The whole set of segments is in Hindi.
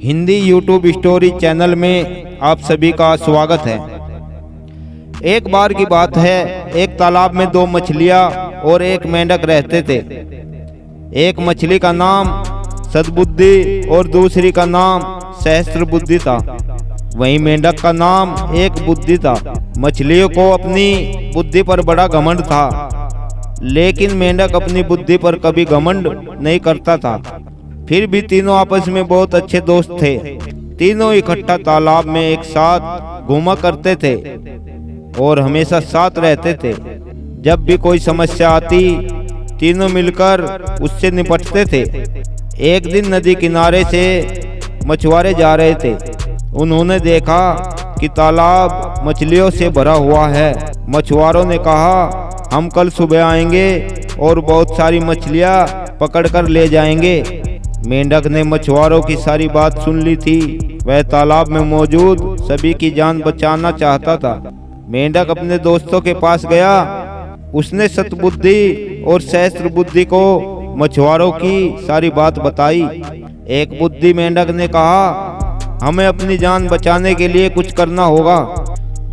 हिंदी यूट्यूब स्टोरी चैनल में आप सभी का स्वागत है। एक बार की बात है, एक तालाब में दो मछलियां और एक मेंढक रहते थे। एक मछली का नाम सद्बुद्धि और दूसरी का नाम सहस्त्रबुद्धि था। वहीं मेंढक का नाम एक बुद्धि था। मछलियों को अपनी बुद्धि पर बड़ा घमंड था, लेकिन मेंढक अपनी बुद्धि पर कभी घमंड नहीं करता था। फिर भी तीनों आपस में बहुत अच्छे दोस्त थे। तीनों इकट्ठा तालाब में एक साथ घूमा करते थे और हमेशा साथ रहते थे। जब भी कोई समस्या आती, तीनों मिलकर उससे निपटते थे। एक दिन नदी किनारे से मछुआरे जा रहे थे। उन्होंने देखा कि तालाब मछलियों से भरा हुआ है। मछुआरों ने कहा, हम कल सुबह आएंगे और बहुत सारी मछलियां पकड़कर ले जाएंगे। मेंढक ने मछुआरों की सारी बात सुन ली थी। वह तालाब में मौजूद सभी की जान बचाना चाहता था। मेंढक अपने दोस्तों के पास गया। उसने सद्बुद्धि और सहस्त्रबुद्धि को मछुआरों की सारी बात बताई। एक बुद्धि मेंढक ने कहा, हमें अपनी जान बचाने के लिए कुछ करना होगा।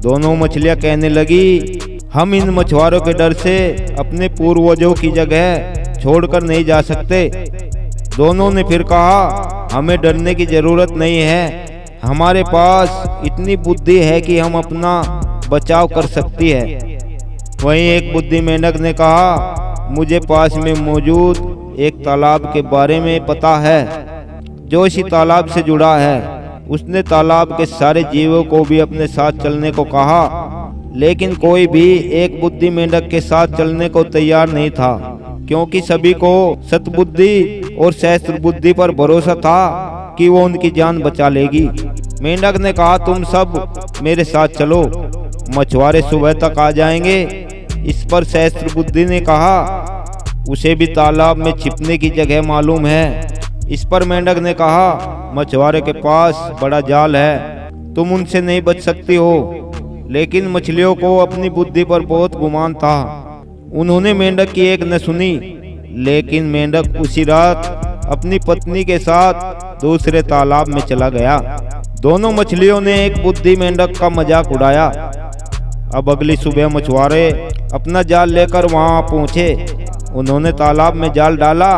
दोनों मछलियां कहने लगी, हम इन मछुआरों के डर से अपने पूर्वजों की जगह छोड़कर नहीं जा सकते। दोनों ने फिर कहा, हमें डरने की जरूरत नहीं है, हमारे पास इतनी बुद्धि है कि हम अपना बचाव कर सकती है। वहीं एक बुद्धि मेंढक ने कहा, मुझे पास में मौजूद एक तालाब के बारे में पता है जो इसी तालाब से जुड़ा है। उसने तालाब के सारे जीवों को भी अपने साथ चलने को कहा, लेकिन कोई भी एक बुद्धि मेंढक के साथ चलने को तैयार नहीं था, क्योंकि सभी को सद्बुद्धि और सहस्त्रबुद्धि पर भरोसा था कि वो उनकी जान बचा लेगी। मेंढक ने कहा, तुम सब मेरे साथ चलो, मछुआरे सुबह तक आ जाएंगे। इस पर सहस्त्रबुद्धि ने कहा, उसे भी तालाब में छिपने की जगह मालूम है। इस पर मेंढक ने कहा, मछुआरे के पास बड़ा जाल है, तुम उनसे नहीं बच सकती हो। लेकिन मछलियों को अपनी बुद्धि पर बहुत गुमान था। उन्होंने मेंढक की एक न सुनी। लेकिन मेंढक उसी रात अपनी पत्नी के साथ दूसरे तालाब में चला गया। दोनों मछलियों ने एक बुद्धि मेंढक का मजाक उड़ाया। अब अगली सुबह मछुआरे अपना जाल लेकर वहां पहुंचे। उन्होंने तालाब में जाल डाला।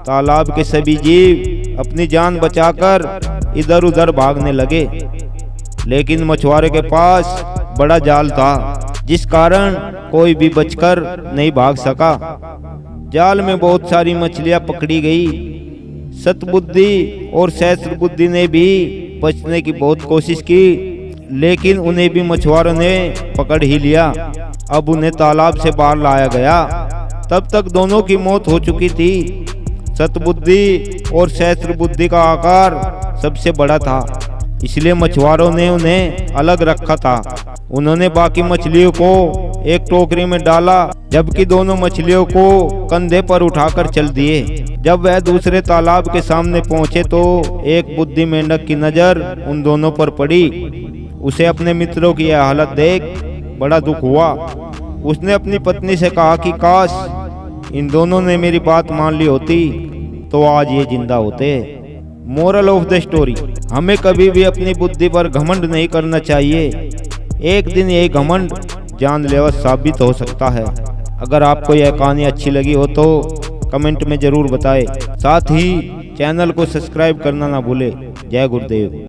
तालाब के सभी जीव अपनी जान बचाकर इधर उधर भागने लगे, लेकिन मछुआरे के पास बड़ा जाल था, जिस कारण कोई भी बचकर नहीं भाग सका। जाल में बहुत सारी मछलियां पकड़ी गई। सद्बुद्धि और सहस्त्रबुद्धि ने भी बचने की बहुत कोशिश की, लेकिन उन्हें भी मछुआरों ने पकड़ ही लिया। अब उन्हें तालाब से बाहर लाया गया। तब तक दोनों की मौत हो चुकी थी। सद्बुद्धि और सहस्त्रबुद्धि का आकार सबसे बड़ा था, इसलिए मछुआरों ने उन्हें अलग रखा था। उन्होंने बाकी मछलियों को एक टोकरी में डाला, जबकि दोनों मछलियों को कंधे पर उठाकर चल दिए। जब वह दूसरे तालाब के सामने पहुंचे तो एक बुद्धि मेंढक की नजर उन दोनों पर पड़ी। उसे अपने मित्रों की यह हालत देख बड़ा दुख हुआ। उसने अपनी पत्नी से कहा कि काश इन दोनों ने मेरी बात मान ली होती तो आज ये जिंदा होते। मोरल ऑफ द स्टोरी, हमें कभी भी अपनी बुद्धि पर घमंड नहीं करना चाहिए। एक दिन यही घमंड जानलेवा साबित हो सकता है। अगर आपको यह कहानी अच्छी लगी हो तो कमेंट में जरूर बताएं। साथ ही चैनल को सब्सक्राइब करना ना भूले। जय गुरुदेव।